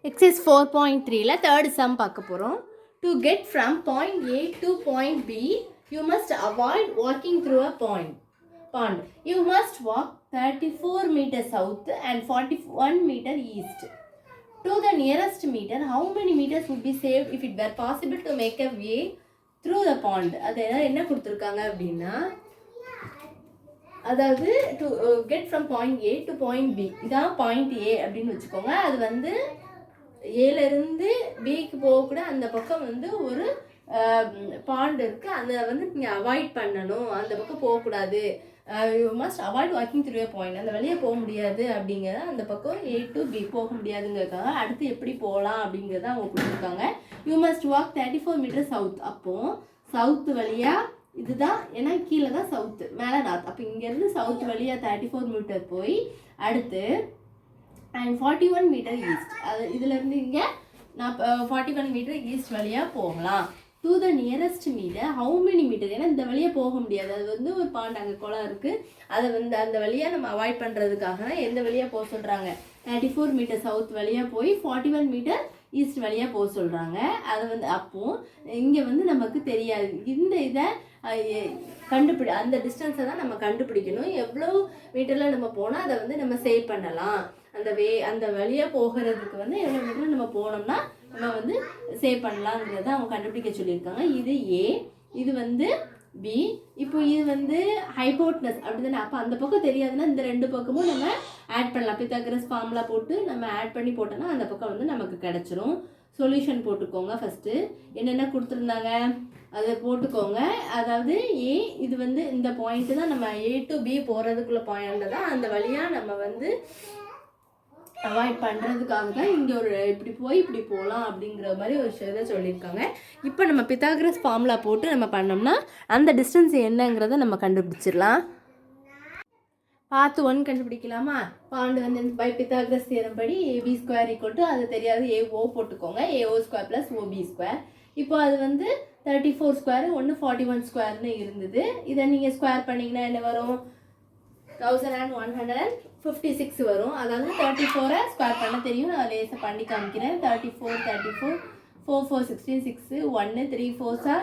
Exercise 4.3 third sum பார்க்க போகிறோம். To get from point A to point B, you must avoid walking through a pond. You must walk 34 meters south and 41 meter east. To the nearest meter, how many meters would be saved if it were possible to make a way through the pond? அது என்ன கொடுத்துருக்காங்க அப்படின்னா, அதாவது to get from point A to point B, இதான் point A அப்படின்னு வச்சுக்கோங்க. அது வந்து ஏலேருந்து பிக்கு போகக்கூட அந்த பக்கம் வந்து ஒரு பாண்ட் இருக்குது, அதை வந்து நீங்கள் அவாய்ட் பண்ணணும், அந்த பக்கம் போகக்கூடாது. You must avoid walking through a point, அந்த வழியே போக முடியாது அப்படிங்கிறத, அந்த பக்கம் ஏ டு பி போக முடியாதுங்கிறதுக்காக அடுத்து எப்படி போகலாம் அப்படிங்கிறத அவங்க கொடுத்துருக்காங்க. You must walk 34 metre south. அப்போது சவுத்து வழியாக இதுதான், ஏன்னா கீழே தான் சவுத்து, மேலே நார்த். அப்போ இங்கேருந்து சவுத் வழியாக 34 மீட்டர் போய் அடுத்து அண்ட் 41 மீட்டர் ஈஸ்ட், அது இதுலேருந்து இங்கே நான் 41 மீட்டர் ஈஸ்ட் வழியாக போகலாம். To the nearest metre how many metre, ஏன்னா இந்த வழியாக போக முடியாது, அது வந்து ஒரு பாண்ட் அங்கே குளம் இருக்குது, அதை வந்து அந்த வழியாக நம்ம அவாய்ட் பண்ணுறதுக்காக தான் எந்த வழியாக போக சொல்கிறாங்க, 34 மீட்டர் சவுத் வழியாக போய் 41 மீட்டர் ஈஸ்ட் வழியாக போக சொல்கிறாங்க. அதை வந்து அப்போது இங்கே வந்து நமக்கு தெரியாது, இந்த இதை அந்த டிஸ்டன்ஸை தான் நம்ம கண்டுபிடிக்கணும். எவ்வளோ மீட்டரில் நம்ம போனால் அதை வந்து நம்ம சேவ் பண்ணலாம், அந்த வழியாக போகிறதுக்கு வந்து எவ்வளோ மீட்டரில் நம்ம போனோம்னா நம்ம வந்து சேவ் பண்ணலாங்கிறத அவங்க கண்டுபிடிக்க சொல்லியிருக்காங்க. இது ஏ, இது வந்து பி. இப்போ இது வந்து ஹைபோட்னஸ் அப்படி தானே, அப்போ அந்த பக்கம் தெரியாதுன்னா இந்த ரெண்டு பக்கமும் நம்ம ஆட் பண்ணலாம். பித்தாகரஸ் ஃபார்முலா போட்டு நம்ம ஆட் பண்ணி போட்டோன்னா அந்த பக்கம் வந்து நமக்கு கிடச்சிரும். சொல்யூஷன் போட்டுக்கோங்க. ஃபஸ்ட்டு என்னென்ன கொடுத்துருந்தாங்க அதை போட்டுக்கோங்க. அதாவது ஏ, இது வந்து இந்த பாயிண்ட்டு தான், நம்ம ஏ டு பி போகிறதுக்குள்ள பாயிண்ட் தான், அந்த வழியாக நம்ம வந்து அவாய்ட் பண்ணுறதுக்காக தான் இங்கே ஒரு இப்படி போய் இப்படி போகலாம் அப்படிங்கிற மாதிரி ஒரு இதை சொல்லியிருக்காங்க. இப்போ நம்ம பித்தாகரஸ் ஃபார்முலா போட்டு நம்ம பண்ணோம்னா அந்த டிஸ்டன்ஸ் என்னங்கிறத நம்ம கண்டுபிடிச்சிடலாம். பார்த்து 1 கண்டுபிடிக்கலாமா? பாண்டு வந்து பை பித்தாகரஸ் தியரம் படி ஏபி ஸ்கொயர் ஈக்குவல் டு, அது தெரியாது, ஏஓ போட்டுக்கோங்க, AO square plus OB square. இப்போ அது வந்து 34 ஸ்கொயர் 1 41 ஸ்கொயர்னு இருந்தது. இதை நீங்கள் ஸ்கொயர் பண்ணிங்கன்னா என்ன வரும்? 1156 வரும். அதாவது 34 ஸ்கொயர் பண்ண தெரியும், நான் லேசாக பண்ணி காமிக்கிறேன். 34 4 4 16 6 1 3 4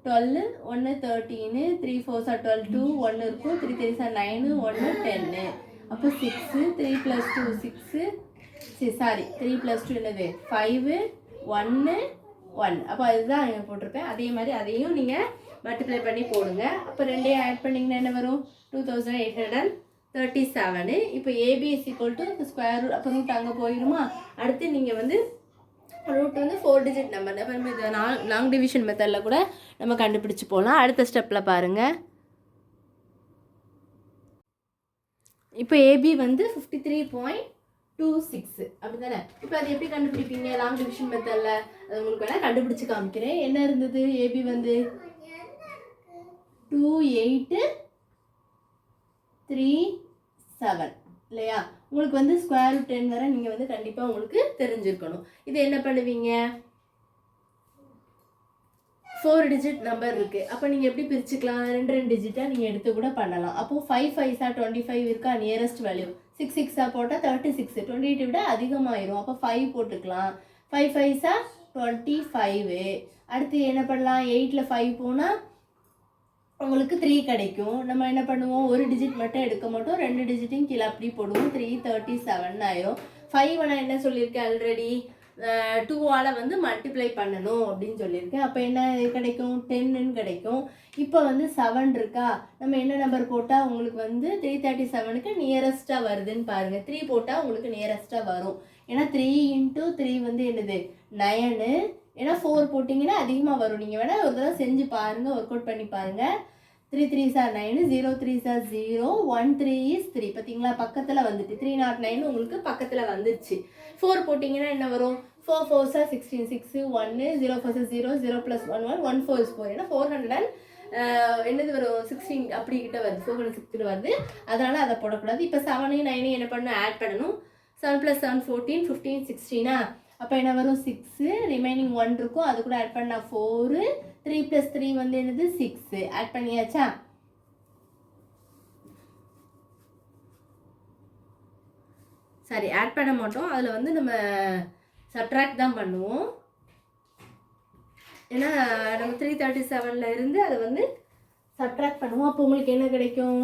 12 1 13 3 4 12 2 1 இருக்கும், 3 3 9 1 10. அப்போ 6 3 + 2 6 சாரி 3 + 2 என்னது 5 1 1. அப்போ அதுதான் போட்டிருப்பேன். அதே மாதிரி அதையும் நீங்கள் மல்டிப்ளை பண்ணி போடுங்க. அப்போ ரெண்டையும் ஆட் பண்ணிங்கன்னா என்ன வரும்? 2837. இப்போ AB is equal to square root, அப்போ ரூட் அங்கே போயிடுமா? அடுத்து நீங்கள் வந்து ரூட் வந்து 4 டிஜிட் நம்பர், அப்புறமே இது லாங் டிவிஷன் மெத்தடில் கூட நம்ம கண்டுபிடிச்சி போகலாம். அடுத்த ஸ்டெப்பில் பாருங்கள். இப்போ ஏபி வந்து 53.26 அப்படி தானே. இப்போ அது எப்படி கண்டுபிடிப்பீங்க? லாங் டிவிஷன் மெத்தடில் அது உங்களுக்கு வேணால் கண்டுபிடிச்சி காமிக்கிறேன். என்ன இருந்தது? ஏபி வந்து 2837 இல்லையா? உங்களுக்கு வந்து ஸ்கொயர் ரூட் 10 வரை நீங்கள் வந்து கண்டிப்பாக உங்களுக்கு தெரிஞ்சிருக்கணும். இது என்ன பண்ணுவீங்க? 4 டிஜிட் நம்பர் இருக்குது, அப்போ நீங்கள் எப்படி பிரிச்சுக்கலாம்? 2 டிஜிட்டாக நீங்கள் எடுத்து கூட பண்ணலாம். அப்போது 5 5 25 இருக்கா நியரஸ்ட் வேல்யூ, 6 6 போட்டால் 36, 28 விட அதிகமாகிடும். அப்போ 5 போட்டுக்கலாம். 5 5 25. அடுத்து என்ன பண்ணலாம்? 8ல் 5 போனால் உங்களுக்கு 3 கிடைக்கும். நம்ம என்ன பண்ணுவோம்? ஒரு டிஜிட் மட்டும் எடுக்க மாட்டோம், 2 டிஜிட்டையும் கீழே அப்படி போடுவோம். 337 ஆயிரும். 5 நான் என்ன சொல்லியிருக்கேன் ஆல்ரெடி, 2ஆல் வந்து மல்டிப்ளை பண்ணணும் அப்படின்னு சொல்லியிருக்கேன். அப்போ என்ன கிடைக்கும்? 10ன்னு கிடைக்கும். இப்போ வந்து 7 இருக்கா, நம்ம என்ன நம்பர் போட்டால் உங்களுக்கு வந்து 337க்கு நியரஸ்ட்டாக வருதுன்னு பாருங்கள். 3 போட்டால் உங்களுக்கு நியரஸ்ட்டாக வரும். ஏன்னா 3 × 3 வந்து என்னது 9. ஏன்னா 4 போட்டிங்கன்னா அதிகமாக வரும். நீங்கள் வேணால் ஒரு தடவை செஞ்சு பாருங்கள், ஒர்க் அவுட் பண்ணி பாருங்கள். 3 3 9, 0 3 0, 1 3 is 3. பார்த்தீங்களா? பக்கத்தில் வந்துட்டு 309 உங்களுக்கு பக்கத்தில் வந்துடுச்சு. 4 போட்டிங்கன்னா என்ன வரும்? 4 4 16 6 1 0 4 0 0 + 1 1 1 4 is 4. ஏன்னா 400 என்னது வரும்? 16 அப்படி கிட்ட வருது, 460 வருது. அதனால் அதை போடக்கூடாது. இப்போ 7 9 என்ன பண்ணணும்? ஆட் பண்ணணும். 7 + 7 14 15 16. அப்போ என்ன வரும்? 6, ரிமைனிங் 1 இருக்கும், அது கூட ஆட் பண்ணால் 4, 3 + 3 வந்து என்னது 6. ஆட் பண்ணியாச்சா? சாரி, ஆட் பண்ண மாட்டோம், அதில் வந்து நம்ம சப்ட்ராக்ட் தான் பண்ணுவோம். ஏன்னா நம்ம 337 இருந்து அதை வந்து சப்ட்ராக்ட் பண்ணுவோம். அப்போ உங்களுக்கு என்ன கிடைக்கும்?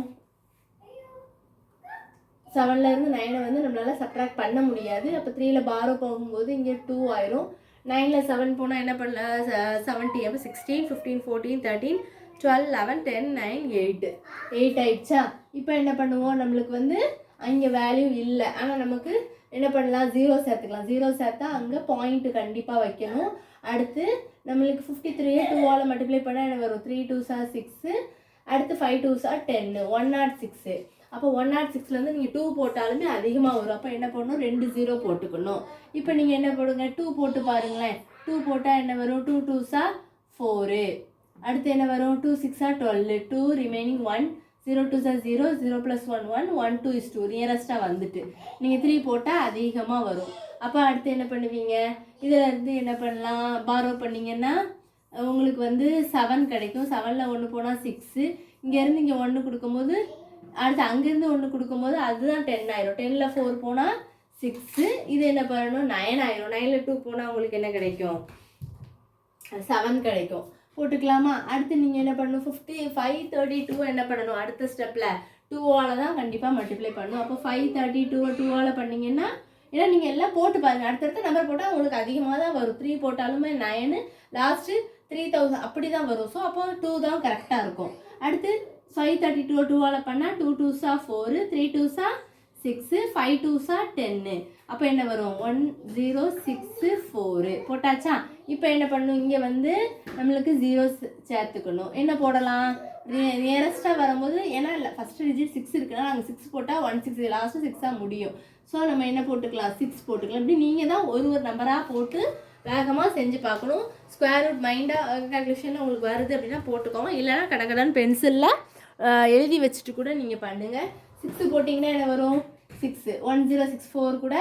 7 இருந்து 9 வந்து நம்மளால சப்ட்ராக்ட் பண்ண முடியாது. அப்போ 3ல பாரோ போகும்போது இங்கே 2 ஆயிரும். 9ல 7 போனால் என்ன பண்ணலாம்? 70. அப்போ 16, 15, 14, 13, 12, 11, 10, 9, 8 ஆயிடுச்சா? இப்போ என்ன பண்ணுவோம்? நம்மளுக்கு வந்து அங்கே வேல்யூ இல்லை, ஆனால் நமக்கு என்ன பண்ணலாம்? 0 சேர்த்துக்கலாம். 0 சேர்த்தா அங்கே பாயிண்ட் கண்டிப்பாக வைக்கணும். அடுத்து நம்மளுக்கு 53 2ஆல் மல்டிப்ளை பண்ணால் என்ன வரும்? 3 2s are 6. அடுத்து 5 2s are 10, 106. அப்போ 106லேருந்து நீங்கள் 2 போட்டாலுமே அதிகமாக வரும். அப்போ என்ன பண்ணணும்? 2 0 போட்டுக்கணும். இப்போ நீங்கள் என்ன போடுங்க? 2 போட்டு பாருங்களேன். 2 போட்டால் என்ன வரும்? 2 2s are 4. அடுத்து என்ன வரும்? 2 6 are 12, 2 remaining 1, 0 2s are 0, 0 plus 1 1, 1 2 is 2 நியரஸ்ட்டாக வந்துட்டு நீங்கள் 3 போட்டால் அதிகமாக வரும். அப்போ அடுத்து என்ன பண்ணுவீங்க? இதில் இருந்து என்ன பண்ணலாம்? பாரோ பண்ணிங்கன்னா உங்களுக்கு வந்து 7 கிடைக்கும். 7ல் 1 போனால் 6. இங்கேருந்து இங்கே 1 கொடுக்கும்போது அடுத்து அங்கேருந்து 1 கொடுக்கும்போது அதுதான் 10 ஆயிரும். 10ல் 4 போனால் 6. இது என்ன பண்ணணும்? 9 ஆயிரும். 9ல் 2 போனால் உங்களுக்கு என்ன கிடைக்கும்? 7 கிடைக்கும். போட்டுக்கலாமா? அடுத்து நீங்கள் என்ன பண்ணணும்? 532 என்ன பண்ணணும்? அடுத்த ஸ்டெப்பில் 2ஆல் தான் கண்டிப்பாக மல்டிப்ளை பண்ணணும். அப்போ 532 2ஆல் பண்ணிங்கன்னா, ஏன்னா நீங்கள் எல்லாம் போட்டு பாருங்கள். அடுத்தடுத்த நம்பர் போட்டால் உங்களுக்கு அதிகமாக தான் வரும். 3 போட்டாலுமே 9, லாஸ்ட்டு 3000 அப்படி தான் வரும். ஸோ அப்போ 2 தான் கரெக்டாக இருக்கும். அடுத்து 532 2ஆல் பண்ணால் 2 2s are 4, 3 2s are 6, 5 2s are 10. அப்போ என்ன வரும்? 1064 போட்டாச்சா? இப்போ என்ன பண்ணணும்? இங்கே வந்து நம்மளுக்கு 0 சேர்த்துக்கணும். என்ன போடலாம்? நியரஸ்ட்டாக வரும்போது, ஏன்னா இல்லை ஃபஸ்ட்டு டிஜிட் 6 இருக்குன்னா நாங்கள் 6 போட்டால் 16 லாஸ்ட்டு 6ஆக முடியும். ஸோ நம்ம என்ன போட்டுக்கலாம்? 6 போட்டுக்கலாம். இப்படி நீங்கள் தான் ஒரு நம்பராக போட்டு வேகமாக செஞ்சு பார்க்கணும். ஸ்கொயர் ரூட் மைண்டாக கால்குலேஷனில் உங்களுக்கு வருது அப்படின்னா போட்டுக்கோங்க. இல்லைனா கடகடான்னு பென்சிலில் எழுதி வச்சுட்டு கூட நீங்கள் பண்ணுங்கள். 6 போட்டிங்கன்னா என்ன வரும்? 6 1064 கூட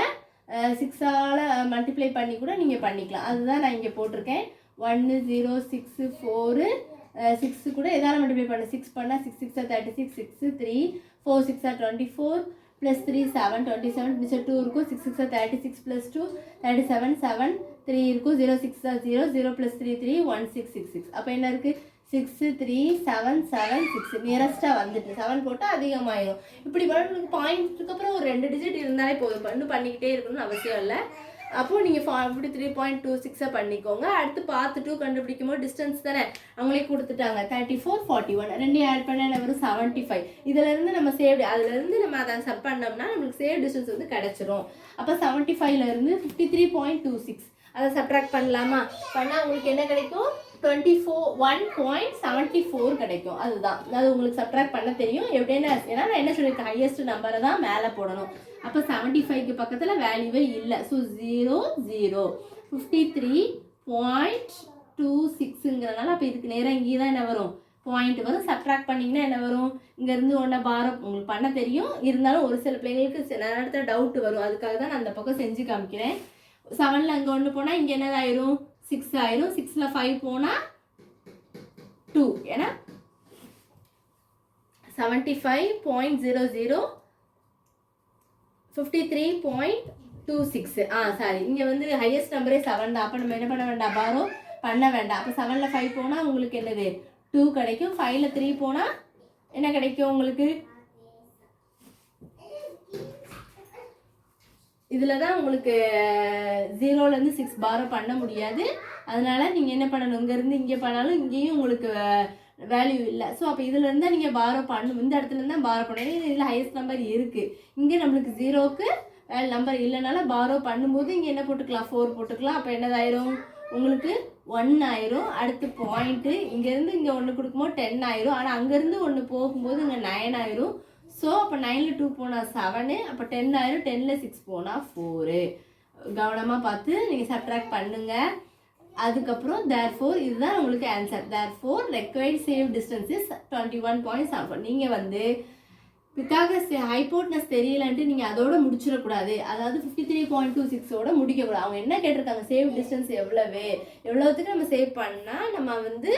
6ஆல் மல்டிப்ளை பண்ணி கூட நீங்கள் பண்ணிக்கலாம். அதுதான் நான் இங்கே போட்டிருக்கேன். 1064 6 கூட எதால் மல்டிப்ளை பண்ண? 6 பண்ணால் 6 6 36, 6 3 4 6 24 +3 7 27, மிச்சம் 2 இருக்கும். 6 6 36 + 2 37, 7 3 இருக்கும். 0 6 0, 0 + 3 3, 1 6 6 6. அப்போ என்ன இருக்குது? 6 3 7 7 6 நியரஸ்ட்டாக வந்துட்டு 7 போட்டால் அதிகமாகிடும். இப்படி பண்ண பாயிண்ட்டுக்கு அப்புறம் ஒரு 2 டிஜிட் இருந்தாலே போதும். பண்ணிக்கிட்டே இருக்கணும்னு அவசியம் இல்லை. அப்போது நீங்கள் 53.26 பண்ணிக்கோங்க. அடுத்து பார்த்து 2 கண்டுபிடிக்கும் போது டிஸ்டன்ஸ் தானே அவங்களே கொடுத்துட்டாங்க. 34 41 ரெண்டையும் ஆட் பண்ண என்ன வரும்? 75. இதிலேருந்து நம்ம அதுலேருந்து நம்ம அதை சப் பண்ணோம்னா நம்மளுக்கு சேவ் டிஸ்டன்ஸ் வந்து கிடச்சிரும். அப்போ 75லேருந்து 53.26 அதை சப்ட்ராக்ட் பண்ணலாமா? பண்ணால் உங்களுக்கு என்ன கிடைக்கும்? 1.74 கிடைக்கும். அதுதான் அது உங்களுக்கு சப்ட்ராக்ட் பண்ண தெரியும். எப்படின்னா ஏன்னா நான் என்ன சொல்லியிருக்கேன்? ஹையஸ்ட் நம்பரை தான் மேலே போடணும். அப்போ 75க்கு பக்கத்தில் வேல்யூவே இல்லை. ஸோ 0 0 53.26ங்கிறனால அப்போ இதுக்கு நேராக இங்கே தான் என்ன வரும்? பாயிண்ட் வரும். சப்ட்ராக்ட் பண்ணிங்கன்னா என்ன வரும்? இங்கேருந்து ஒன்றை பாரம் உங்களுக்கு பண்ண தெரியும். இருந்தாலும் ஒரு சில பிள்ளைங்களுக்கு நேரத்தில் டவுட் வரும். அதுக்காக தான் நான் அந்த பக்கம் செஞ்சு காமிக்கிறேன். 7ல் அங்கே 1 போனால் இங்கே என்னதாயிரும்? 6 ஆயிரும். 6ல் 5 போனால் 2. ஏன்னா 75.00 53.26. சாரி, இங்கே வந்து ஹையஸ்ட் நம்பரே 7 தான். அப்போ நம்ம என்ன பண்ண வேண்டாம்? பாரோ பண்ண வேண்டாம். அப்போ 7ல் 5 போனால் உங்களுக்கு என்னது? 2 கிடைக்கும். 5ல் 3 போனால் என்ன கிடைக்கும் உங்களுக்கு? இதில் தான் உங்களுக்கு 0லேருந்து 6 பாரோ பண்ண முடியாது. அதனால் நீங்கள் என்ன பண்ணணும்? இங்கேருந்து இங்கே பண்ணாலும் இங்கேயும் உங்களுக்கு வேல்யூ இல்லை. ஸோ அப்போ இதுலேருந்து தான் நீங்கள் பாரோ பண்ணணும். இந்த இடத்துலேருந்து தான் பாரோ பண்ணணும். இதில் ஹையஸ்ட் நம்பர் இருக்குது. இங்கே நம்மளுக்கு 0க்கு நம்பர் இல்லைனால பாரோ பண்ணும்போது இங்கே என்ன போட்டுக்கலாம்? 4 போட்டுக்கலாம். அப்போ என்னதாயிரும்? உங்களுக்கு 1 ஆயிரும். அடுத்து பாயிண்ட்டு இங்கேருந்து இங்கே 1 கொடுக்கும்போது 10 ஆயிரும். ஆனால் அங்கேருந்து 1 போகும்போது இங்கே 9 ஆயிரும். ஸோ அப்போ 9ல் 2 போனால் 7, அப்போ 10 ஆயிரும். 10ல் 6 போனால் 4. கவனமாக பார்த்து நீங்கள் சப்ட்ராக்ட் பண்ணுங்கள். அதுக்கப்புறம் therefore இதுதான் உங்களுக்கு answer. therefore required saved distance is 21.74. நீங்கள் வந்து பித்தாகரஸ் ஹைபோட்னஸ் தெரியலன்ட்டு நீங்கள் அதோட முடிச்சிடக்கூடாது. அதாவது 53.26ஓட முடிக்கக்கூடாது. அவங்க என்ன கேட்டிருக்காங்க? சேவ் டிஸ்டன்ஸ் எவ்வளோத்துக்கு நம்ம சேவ் பண்ணால் நம்ம வந்து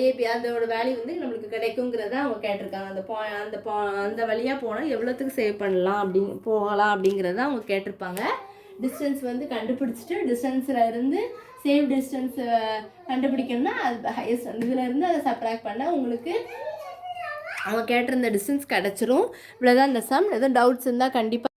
ஏபி அதோட வேல்யூ வந்து நம்மளுக்கு கிடைக்குங்கிறத அவங்க கேட்டிருக்காங்க. அந்த வழியாக போனால் எவ்வளோத்துக்கு சேவ் பண்ணலாம் போகலாம் அப்படிங்கிறத அவங்க கேட்டிருப்பாங்க. டிஸ்டன்ஸ் வந்து கண்டுபிடிச்சிட்டு டிஸ்டன்ஸில் இருந்து சேம் டிஸ்டன்ஸ் கண்டுபிடிக்கணும்னா அது ஹையஸ்ட் இதில் இருந்து அதை சப்ராக்ட் பண்ண உங்களுக்கு அவங்க கேட்டிருந்த டிஸ்டன்ஸ் கிடச்சிரும். இவ்வளோதான் இந்த சம். எதுவும் டவுட்ஸ் இருந்தால் கண்டிப்பாக